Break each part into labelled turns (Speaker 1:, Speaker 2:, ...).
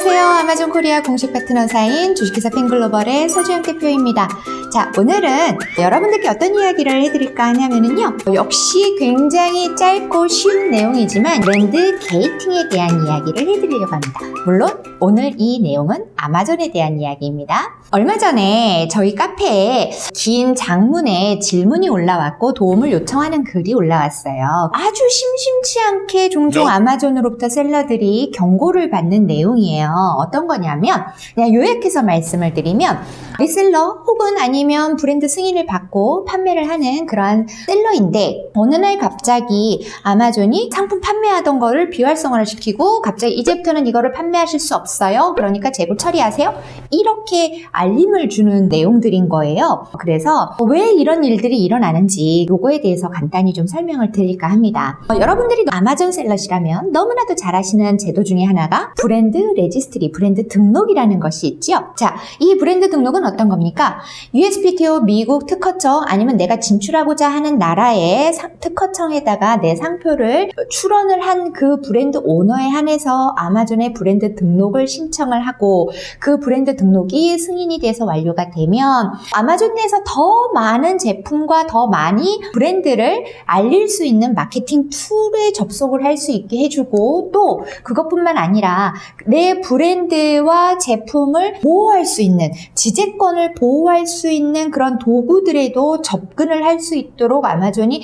Speaker 1: 안녕하세요. 아마존 코리아 공식 파트너사인 주식회사 펜글로벌의 서주영 대표입니다. 자, 오늘은 여러분들께 어떤 이야기를 해드릴까 하냐면요. 역시 굉장히 짧고 쉬운 내용이지만 브랜드 게이팅에 대한 이야기를 해드리려고 합니다. 물론 오늘 이 내용은 아마존에 대한 이야기입니다. 얼마 전에 저희 카페에 긴 장문의 질문이 올라왔고 도움을 요청하는 글이 올라왔어요. 아주 심심치 않게 종종 아마존으로부터 셀러들이 경고를 받는 내용이에요. 어떤 거냐면 그냥 요약해서 말씀을 드리면 리셀러 혹은 아니면 브랜드 승인을 받고 판매를 하는 그러한 셀러인데 어느 날 갑자기 아마존이 상품 판매하던 거를 비활성화를 시키고 갑자기 이제부터는 이거를 판매하실 수 없어요. 그러니까 재고 처리하세요. 이렇게 알림을 주는 내용들인 거예요. 그래서 왜 이런 일들이 일어나는지 요거에 대해서 간단히 좀 설명을 드릴까 합니다. 여러분들이 아마존 셀러시라면 너무나도 잘 아시는 제도 중에 하나가 브랜드 레지스트리, 브랜드 등록이라는 것이 있죠. 자, 이 브랜드 등록은 어떤 겁니까? USPTO 미국 특허청 아니면 내가 진출하고자 하는 나라의 특허청에다가 내 상표를 출원을 한 그 브랜드 오너에 한해서 아마존의 브랜드 등록을 신청을 하고 그 브랜드 등록이 승인이 돼서 완료가 되면 아마존 내에서 더 많은 제품과 더 많이 브랜드를 알릴 수 있는 마케팅 툴에 접속을 할 수 있게 해주고 또 그것뿐만 아니라 내 브랜드와 제품을 보호할 수 있는 지재권을 보호할 수 있는 그런 도구들에도 접근을 할 수 있도록 아마존이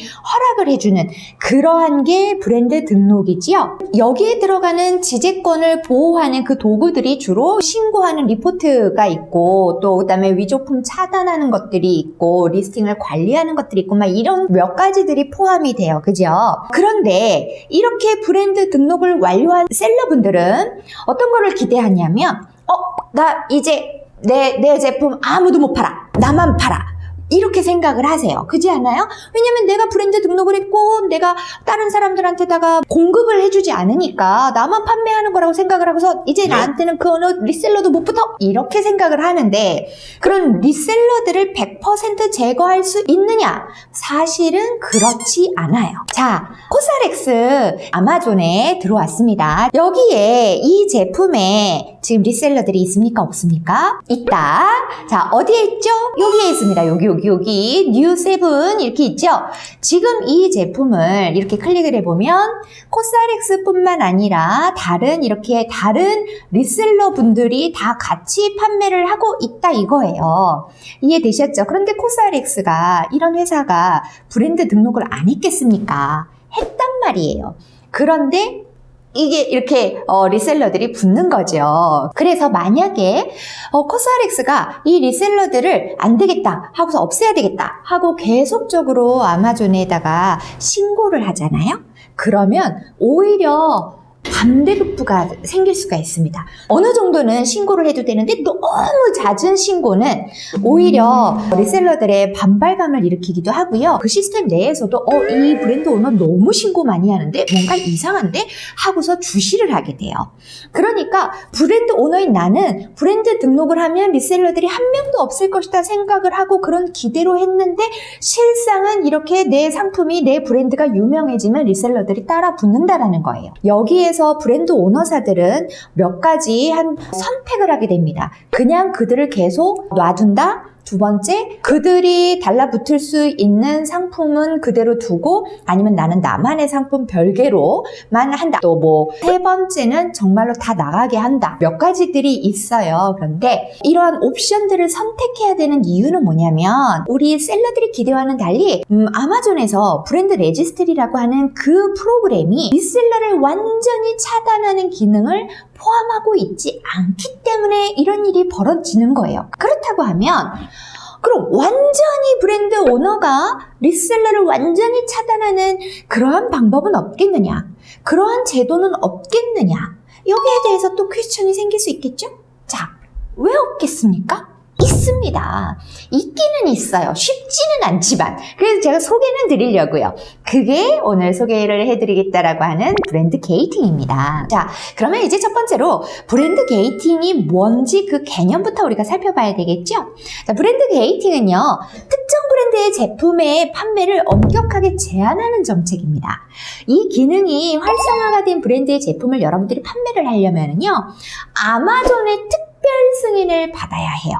Speaker 1: 허락을 해주는 그러한 게 브랜드 등록이지요. 여기에 들어가는 지재권을 보호하는 그 도구들이 주로 신고하는 리포트가 있고 또 그다음에 위조품 차단하는 것들이 있고 리스팅을 관리하는 것들이 있고 막 이런 몇 가지들이 포함이 돼요. 그죠? 그런데 이렇게 브랜드 등록을 완료한 셀러분들은 어떤 거를 기대하냐면 나 이제 내 제품 아무도 못 팔아. 나만 팔아. 이렇게 생각을 하세요. 그렇지 않아요? 왜냐면 내가 브랜드 등록을 했고 내가 다른 사람들한테다가 공급을 해주지 않으니까 나만 판매하는 거라고 생각을 하고서 이제 나한테는 그 어느 리셀러도 못 붙어 이렇게 생각을 하는데 그런 리셀러들을 100% 제거할 수 있느냐? 사실은 그렇지 않아요. 자, 코스알엑스 아마존에 들어왔습니다. 여기에 이 제품에 지금 리셀러들이 있습니까? 없습니까? 있다. 자, 어디에 있죠? 여기에 있습니다. 여기 뉴7 이렇게 있죠? 지금 이 제품을 이렇게 클릭을 해보면 코스알엑스뿐만 아니라 다른 리셀러 분들이 다 같이 판매를 하고 있다 이거예요. 이해되셨죠? 그런데 코스알엑스가 이런 회사가 브랜드 등록을 안 했겠습니까? 했단 말이에요. 그런데 이게 이렇게 리셀러들이 붙는 거죠. 그래서 만약에 코스알엑스가 이 리셀러들을 안 되겠다 하고서 없애야 되겠다 하고 계속적으로 아마존에다가 신고를 하잖아요. 그러면 오히려 반대급부가 생길 수가 있습니다. 어느 정도는 신고를 해도 되는데 너무 잦은 신고는 오히려 리셀러들의 반발감을 일으키기도 하고요. 그 시스템 내에서도 이 브랜드 오너 너무 신고 많이 하는데 뭔가 이상한데 하고서 주시를 하게 돼요. 그러니까 브랜드 오너인 나는 브랜드 등록을 하면 리셀러들이 한 명도 없을 것이다 생각을 하고 그런 기대로 했는데 실상은 이렇게 내 상품이 내 브랜드가 유명해지면 리셀러들이 따라 붙는다라는 거예요. 여기에서 브랜드 오너사들은 몇 가지 선택을 하게 됩니다. 그냥 그들을 계속 놔둔다? 두 번째, 그들이 달라붙을 수 있는 상품은 그대로 두고 아니면 나는 나만의 상품 별개로만 한다. 또 세 번째는 정말로 다 나가게 한다. 몇 가지들이 있어요. 그런데 이러한 옵션들을 선택해야 되는 이유는 뭐냐면 우리 셀러들이 기대와는 달리 아마존에서 브랜드 레지스트리라고 하는 그 프로그램이 리셀러를 완전히 차단하는 기능을 포함하고 있지 않기 때문에 이런 일이 벌어지는 거예요. 그렇다고 하면 그럼 완전히 브랜드 오너가 리셀러를 완전히 차단하는 그러한 방법은 없겠느냐? 그러한 제도는 없겠느냐? 여기에 대해서 또 퀘스천이 생길 수 있겠죠? 자, 왜 없겠습니까? 있어요. 있습니다. 있기는 있어요. 쉽지는 않지만. 그래서 제가 소개는 드리려고요. 그게 오늘 소개를 해드리겠다라고 하는 브랜드 게이팅입니다. 자, 그러면 이제 첫 번째로 브랜드 게이팅이 뭔지 그 개념부터 우리가 살펴봐야 되겠죠? 자, 브랜드 게이팅은요, 특정 브랜드의 제품의 판매를 엄격하게 제한하는 정책입니다. 이 기능이 활성화가 된 브랜드의 제품을 여러분들이 판매를 하려면요, 아마존의 특별 승인을 받아야 해요.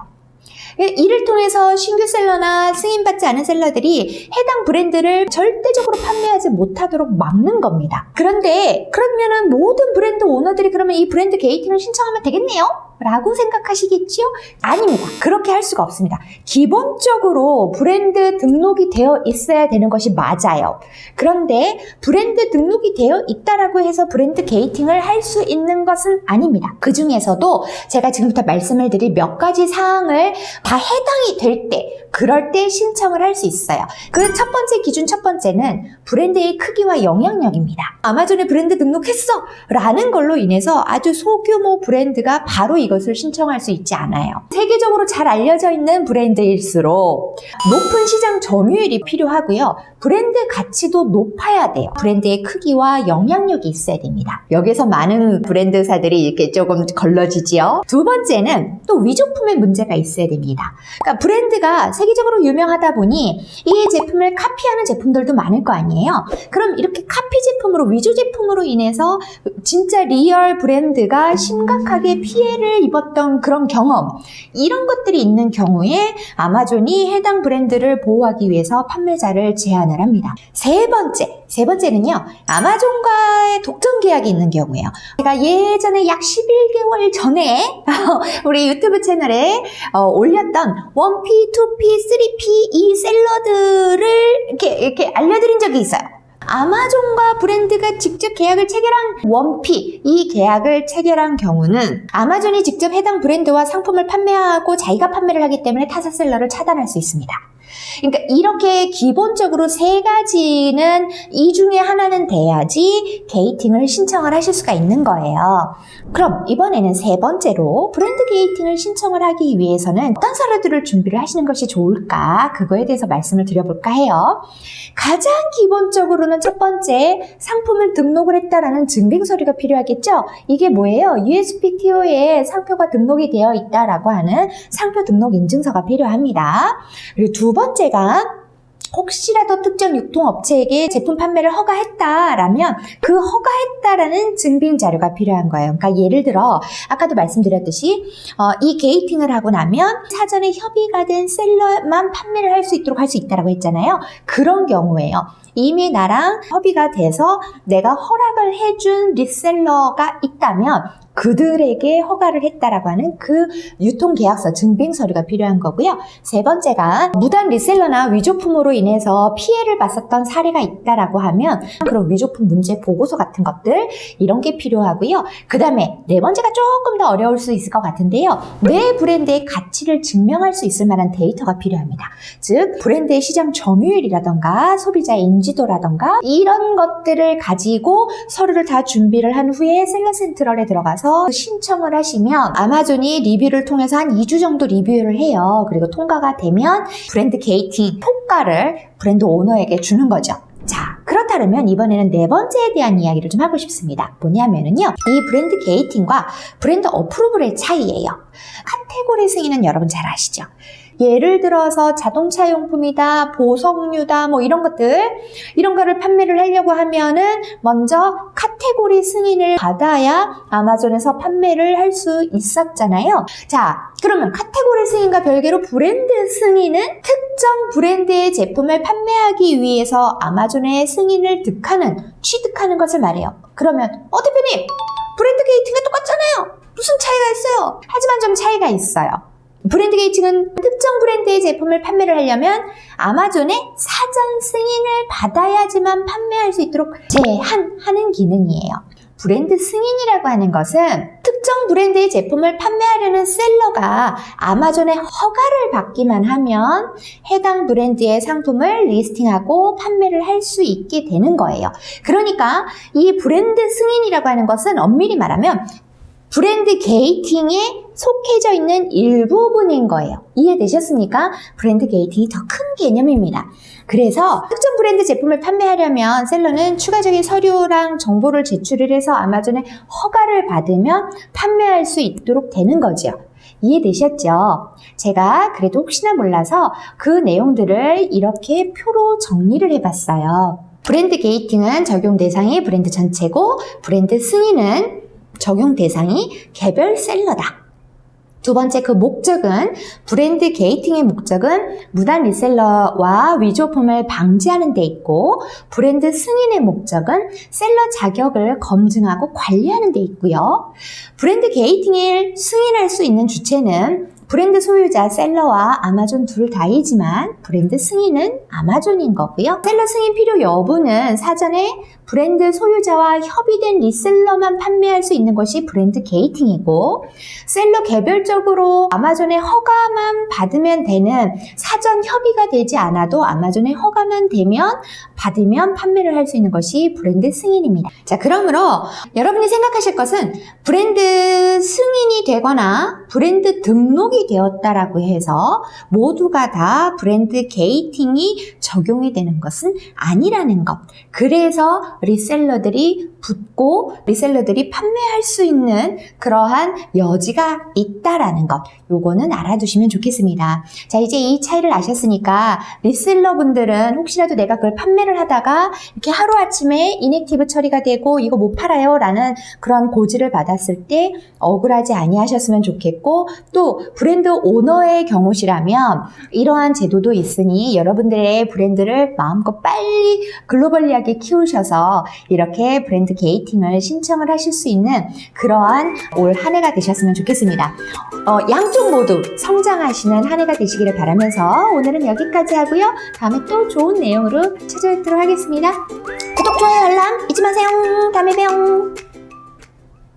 Speaker 1: 이를 통해서 신규 셀러나 승인받지 않은 셀러들이 해당 브랜드를 절대적으로 판매하지 못하도록 막는 겁니다. 그런데 그러면은 모든 브랜드 오너들이 그러면 이 브랜드 게이팅을 신청하면 되겠네요? 라고 생각하시겠죠? 아닙니다. 그렇게 할 수가 없습니다. 기본적으로 브랜드 등록이 되어 있어야 되는 것이 맞아요. 그런데 브랜드 등록이 되어 있다라고 해서 브랜드 게이팅을 할 수 있는 것은 아닙니다. 그 중에서도 제가 지금부터 말씀을 드릴 몇 가지 사항을 다 해당이 될 때, 그럴 때 신청을 할 수 있어요. 그 첫 번째 기준 첫 번째는 브랜드의 크기와 영향력입니다. 아마존에 브랜드 등록했어! 라는 걸로 인해서 아주 소규모 브랜드가 바로 이것을 신청할 수 있지 않아요. 세계적으로 잘 알려져 있는 브랜드일수록 높은 시장 점유율이 필요하고요. 브랜드 가치도 높아야 돼요. 브랜드의 크기와 영향력이 있어야 됩니다. 여기서 많은 브랜드사들이 이렇게 조금 걸러지지요. 두 번째는 또 위조품의 문제가 있어야 됩니다. 그러니까 브랜드가 세계적으로 유명하다 보니 이 제품을 카피하는 제품들도 많을 거 아니에요. 그럼 이렇게 카피 제품으로, 위조 제품으로 인해서 진짜 리얼 브랜드가 심각하게 피해를 입었던 그런 경험, 이런 것들이 있는 경우에 아마존이 해당 브랜드를 보호하기 위해서 판매자를 제한을 합니다. 세 번째는요, 아마존과의 독점 계약이 있는 경우예요. 제가 예전에 약 11개월 전에 우리 유튜브 채널에 올렸던 1P, 2P, 3P 이 샐러드를 이렇게 알려드린 적이 있어요. 아마존과 브랜드가 직접 계약을 체결한 1P, 이 계약을 체결한 경우는 아마존이 직접 해당 브랜드와 상품을 판매하고 자기가 판매를 하기 때문에 타사셀러를 차단할 수 있습니다. 그러니까 이렇게 기본적으로 세 가지는 이 중에 하나는 돼야지 게이팅을 신청을 하실 수가 있는 거예요. 그럼 이번에는 세 번째로 브랜드 게이팅을 신청을 하기 위해서는 어떤 서류들을 준비를 하시는 것이 좋을까? 그거에 대해서 말씀을 드려볼까 해요. 가장 기본적으로는 첫 번째, 상품을 등록을 했다라는 증빙 서류가 필요하겠죠? 이게 뭐예요? USPTO에 상표가 등록이 되어 있다라고 하는 상표 등록 인증서가 필요합니다. 그리고 두 번째가 혹시라도 특정 유통업체에게 제품 판매를 허가했다라면 그 허가했다라는 증빙 자료가 필요한 거예요. 그러니까 예를 들어 아까도 말씀드렸듯이 이 게이팅을 하고 나면 사전에 협의가 된 셀러만 판매를 할 수 있도록 할 수 있다라고 했잖아요. 그런 경우에요. 이미 나랑 협의가 돼서 내가 허락을 해준 리셀러가 있다면 그들에게 허가를 했다라고 하는 그 유통계약서 증빙서류가 필요한 거고요. 세 번째가 무단 리셀러나 위조품으로 인해서 피해를 봤었던 사례가 있다라고 하면 그런 위조품 문제 보고서 같은 것들, 이런 게 필요하고요. 그 다음에 네 번째가 조금 더 어려울 수 있을 것 같은데요. 내 브랜드의 가치를 증명할 수 있을 만한 데이터가 필요합니다. 즉 브랜드의 시장 점유율이라던가 소비자의 인지도라던가 이런 것들을 가지고 서류를 다 준비를 한 후에 셀러센트럴에 들어가서 신청을 하시면 아마존이 리뷰를 통해서 한 2주 정도 리뷰를 해요. 그리고 통과가 되면 브랜드 게이팅 효과를 브랜드 오너에게 주는 거죠. 자, 그렇다면 이번에는 네 번째에 대한 이야기를 좀 하고 싶습니다. 뭐냐면은요, 이 브랜드 게이팅과 브랜드 어프로블의 차이예요. 카테고리 승인은 여러분 잘 아시죠? 예를 들어서 자동차 용품이다, 보석류다, 뭐 이런 거를 판매를 하려고 하면은 먼저 카테고리 승인을 받아야 아마존에서 판매를 할 수 있었잖아요. 자, 그러면 카테고리 승인과 별개로 브랜드 승인은 특정 브랜드의 제품을 판매하기 위해서 아마존의 승인을 취득하는 것을 말해요. 그러면 대표님, 브랜드 게이팅은 똑같잖아요. 무슨 차이가 있어요? 하지만 좀 차이가 있어요. 브랜드 게이팅은 특정 브랜드의 제품을 판매를 하려면 아마존의 사전 승인을 받아야지만 판매할 수 있도록 제한하는 기능이에요. 브랜드 승인이라고 하는 것은 특정 브랜드의 제품을 판매하려는 셀러가 아마존의 허가를 받기만 하면 해당 브랜드의 상품을 리스팅하고 판매를 할 수 있게 되는 거예요. 그러니까 이 브랜드 승인이라고 하는 것은 엄밀히 말하면 브랜드 게이팅에 속해져 있는 일부분인 거예요. 이해되셨습니까? 브랜드 게이팅이 더 큰 개념입니다. 그래서 특정 브랜드 제품을 판매하려면 셀러는 추가적인 서류랑 정보를 제출을 해서 아마존에 허가를 받으면 판매할 수 있도록 되는 거죠. 이해되셨죠? 제가 그래도 혹시나 몰라서 그 내용들을 이렇게 표로 정리를 해봤어요. 브랜드 게이팅은 적용 대상이 브랜드 전체고 브랜드 승인은 적용 대상이 개별 셀러다. 두 번째, 그 목적은 브랜드 게이팅의 목적은 무단 리셀러와 위조품을 방지하는 데 있고 브랜드 승인의 목적은 셀러 자격을 검증하고 관리하는 데 있고요. 브랜드 게이팅을 승인할 수 있는 주체는 브랜드 소유자 셀러와 아마존 둘 다이지만 브랜드 승인은 아마존인 거고요. 셀러 승인 필요 여부는 사전에 브랜드 소유자와 협의된 리셀러만 판매할 수 있는 것이 브랜드 게이팅이고 셀러 개별적으로 아마존의 허가만 받으면 되는 사전 협의가 되지 않아도 아마존의 허가만 받으면 판매를 할 수 있는 것이 브랜드 승인입니다. 자, 그러므로 여러분이 생각하실 것은 브랜드 승인이 되거나 브랜드 등록이 되었다라고 해서 모두가 다 브랜드 게이팅이 적용이 되는 것은 아니라는 것. 그래서 리셀러들이 붙고 리셀러들이 판매할 수 있는 그러한 여지가 있다라는 것. 요거는 알아두시면 좋겠습니다. 자, 이제 이 차이를 아셨으니까 리셀러분들은 혹시라도 내가 그걸 판매를 하다가 이렇게 하루아침에 인액티브 처리가 되고 이거 못 팔아요 라는 그런 고지를 받았을 때 억울하지 아니하셨으면 좋겠고 또 브랜드 오너의 경우시라면 이러한 제도도 있으니 여러분들의 브랜드를 마음껏 빨리 글로벌리하게 키우셔서 이렇게 브랜드 게이팅을 신청을 하실 수 있는 그러한 올 한 해가 되셨으면 좋겠습니다. 양쪽 모두 성장하시는 한 해가 되시기를 바라면서 오늘은 여기까지 하고요. 다음에 또 좋은 내용으로 찾아뵙도록 하겠습니다. 구독, 좋아요, 알람 잊지 마세요. 다음에 봬요.